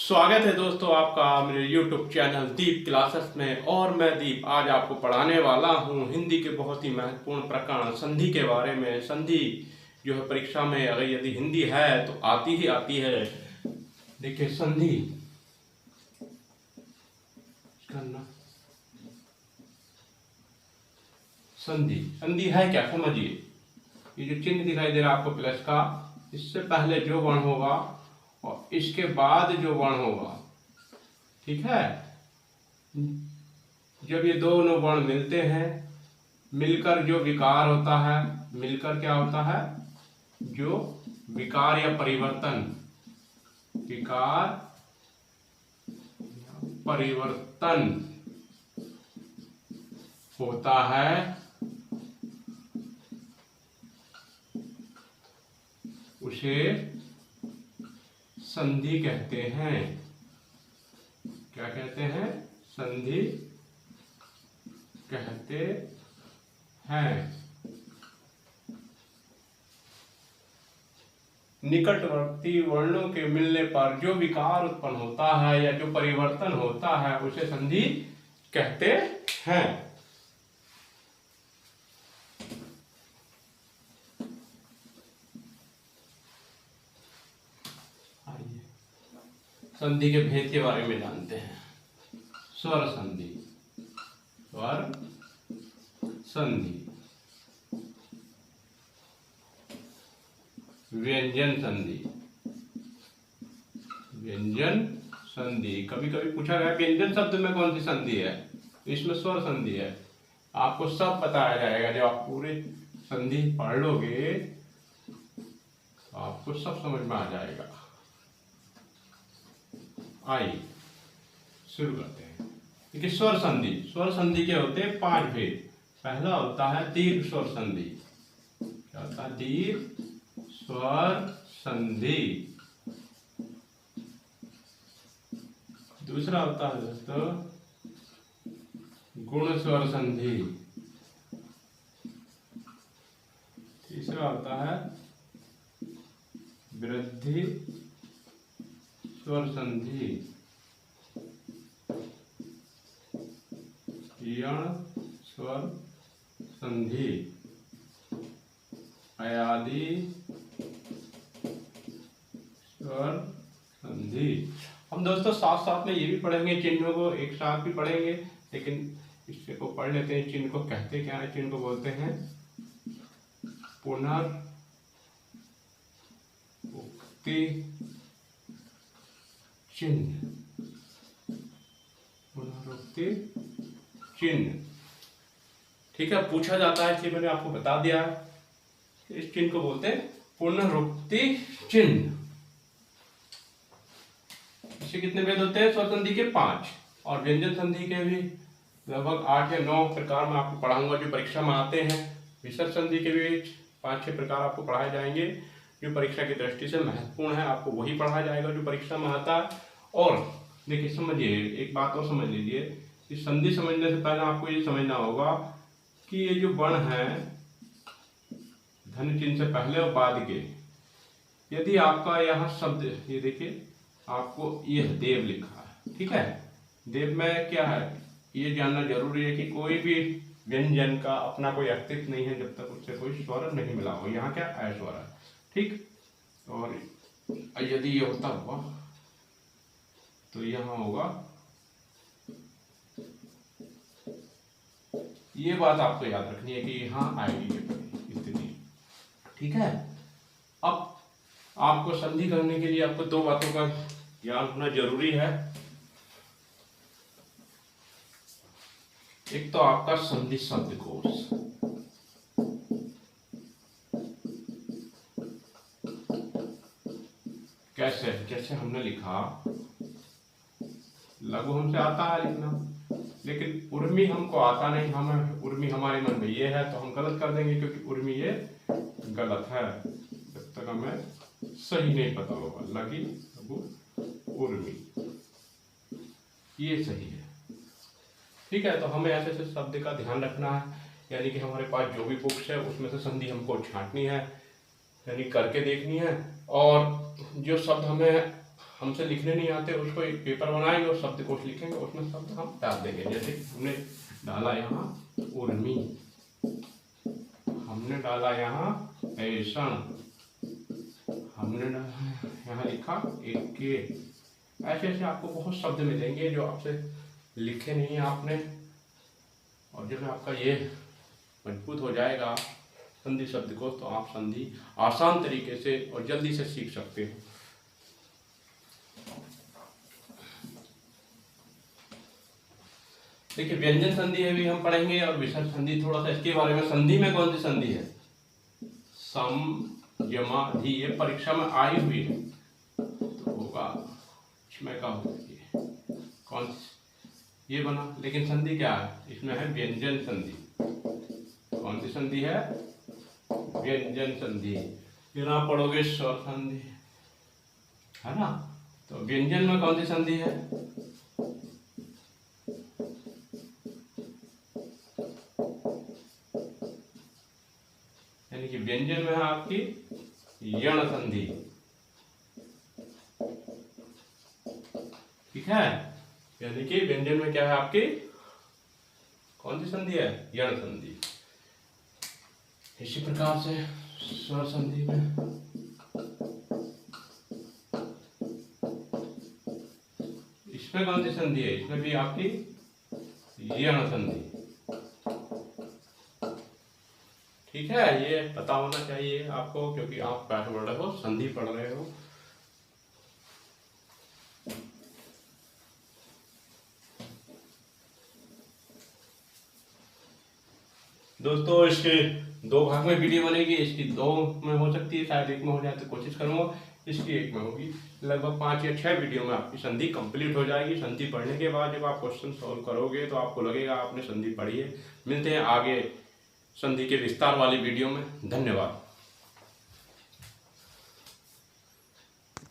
स्वागत है दोस्तों आपका मेरे YouTube चैनल दीप क्लासेस में। और मैं दीप आज आपको पढ़ाने वाला हूँ हिंदी के बहुत ही महत्वपूर्ण प्रकरण संधि के बारे में। संधि जो है परीक्षा में अगर यदि हिंदी है तो आती ही आती है। देखिए संधि करना, संधि संधि है क्या समझिए। ये जो चिन्ह दिखाई दे रहा है आपको प्लस का, इससे पहले जो वर्ण होगा और इसके बाद जो वर्ण होगा, ठीक है। जब ये दोनों वर्ण मिलते हैं, मिलकर जो विकार होता है, मिलकर क्या होता है, जो विकार या परिवर्तन, विकार परिवर्तन होता है, उसे संधि कहते हैं। क्या कहते हैं? संधि कहते हैं। निकटवर्ती वर्णों के मिलने पर जो विकार उत्पन्न होता है या जो परिवर्तन होता है उसे संधि कहते हैं। संधि के भेद के बारे में जानते हैं। स्वर संधि, स्वर संधि, व्यंजन संधि, व्यंजन संधि। कभी कभी पूछा गया व्यंजन शब्द में कौन सी संधि है, इसमें स्वर संधि है। आपको सब बताया जाएगा। जब आप पूरे संधि पढ़ लोगे आपको सब समझ में आ जाएगा। आइए शुरू करते हैं। देखिए स्वर संधि, स्वर संधि के होते हैं 5 भेद। पहला होता है दीर्घ स्वर संधि। क्या होता है? दीर्घ स्वर संधि। दूसरा होता है दोस्तों गुण स्वर संधि। तीसरा होता है वृद्धि स्वर संधि, यण स्वर संधि, अयादि स्वर संधि। हम दोस्तों साथ साथ में ये भी पढ़ेंगे, चिन्हों को एक साथ भी पढ़ेंगे, लेकिन इससे को पढ़ लेते हैं। चिन्ह को कहते क्या है? चिन्ह को बोलते हैं पुनरुक्ति चिन्ह, पुनरुक्ति चिन्ह। ठीक है, पूछा जाता है, इसलिए मैंने आपको बता दिया। इस चिन्ह को बोलते हैं पुनरुक्ति चिन्ह। इससे कितने भेद होते हैं? स्वर संधि के 5 और व्यंजन संधि के भी लगभग 8 या 9 प्रकार मैं आपको पढ़ाऊंगा जो परीक्षा में आते हैं। विसर्ग संधि के भी 5-6 प्रकार आपको पढ़ाए जाएंगे जो परीक्षा की दृष्टि से महत्वपूर्ण है। आपको वही पढ़ाया जाएगा जो परीक्षा में आता है। और देखिए समझिए, एक बात और समझ लीजिए, इस संधि समझने से पहले आपको ये समझना होगा कि ये जो वर्ण है धन चिन्ह से पहले और बाद के, यदि आपका यहाँ शब्द, ये देखिए आपको यह देव लिखा है, ठीक है। देव में क्या है ये जानना जरूरी है कि कोई भी व्यंजन का अपना कोई अस्तित्व नहीं है जब तक उससे कोई स्वर नहीं मिला हो। यहाँ क्या अस्वर है, ठीक। और यदि ये होता हुआ तो यहाँ होगा, ये बात आपको याद रखनी है कि यहाँ आएगी ये स्थिति, ठीक है। अब आपको संधि करने के लिए आपको 2 बातों का ज्ञान होना जरूरी है। एक तो आपका संधि शब्दकोश, कैसे, जैसे हमने लिखा, लघु हमसे आता है लिखना, लेकिन उर्मी हमको आता नहीं। हमें उर्मी हमारे मन में ये है तो हम गलत कर देंगे, क्योंकि उर्मी ये गलत है जब तक हमें सही नहीं पता होगा। लघु लघु उर्मी ये सही है, ठीक है। तो हमें ऐसे ऐसे शब्द का ध्यान रखना है, यानी कि हमारे पास जो भी बुक्स है उसमें से संधि हमको छांटनी है, यानी करके देखनी है। और जो शब्द हमें हमसे लिखने नहीं आते उसको एक पेपर बनाएंगे और शब्दकोश लिखेंगे, उसमें शब्द हम डाल देंगे। जैसे हमने डाला यहाँ उर्मी, हमने डाला यहाँ ऐसन, हमने यहाँ लिखा एके। ऐसे ऐसे आपको बहुत शब्द मिलेंगे जो आपसे लिखे नहीं है आपने, और जब आपका ये मजबूत हो जाएगा संधि शब्दकोश तो आप संधि आसान तरीके से और जल्दी से सीख सकते हो। देखिए व्यंजन संधि है भी हम पढ़ेंगे और विसर्ग संधि थोड़ा सा इसके बारे में। संधि में कौन सी संधि है? सम यमाधि, ये परीक्षा में आई हुई है तो होगा इसमें का होगा ये कौन सी, ये बना। लेकिन संधि क्या है इसमें? है व्यंजन संधि। कौन सी संधि है? व्यंजन संधि। फिर आप पढ़ोगे स्वर संधि, है ना। तो व्यंजन में कौन सी संधि है? यानी कि व्यंजन में है आपकी यण संधि, ठीक है। यानी कि व्यंजन में क्या है आपकी कौन सी संधि है? यण संधि। इसी प्रकार से स्वर संधि में इसमें कौन सी संधि है? इसमें भी आपकी यण संधि, ठीक है। ये पता होना चाहिए आपको क्योंकि आप पाठ पढ़ रहे हो, संधि पढ़ रहे हो। दोस्तों इसके दो भाग में वीडियो बनेगी, इसकी दो में हो सकती है, शायद एक में हो जाए तो कोशिश करूंगा, इसकी एक में होगी। लगभग 5 या 6 वीडियो में आपकी संधि कंप्लीट हो जाएगी। संधि पढ़ने के बाद जब आप क्वेश्चन सॉल्व करोगे तो आपको लगेगा आपने संधि पढ़ी है। मिलते हैं आगे संधि के विस्तार वाली वीडियो में। धन्यवाद।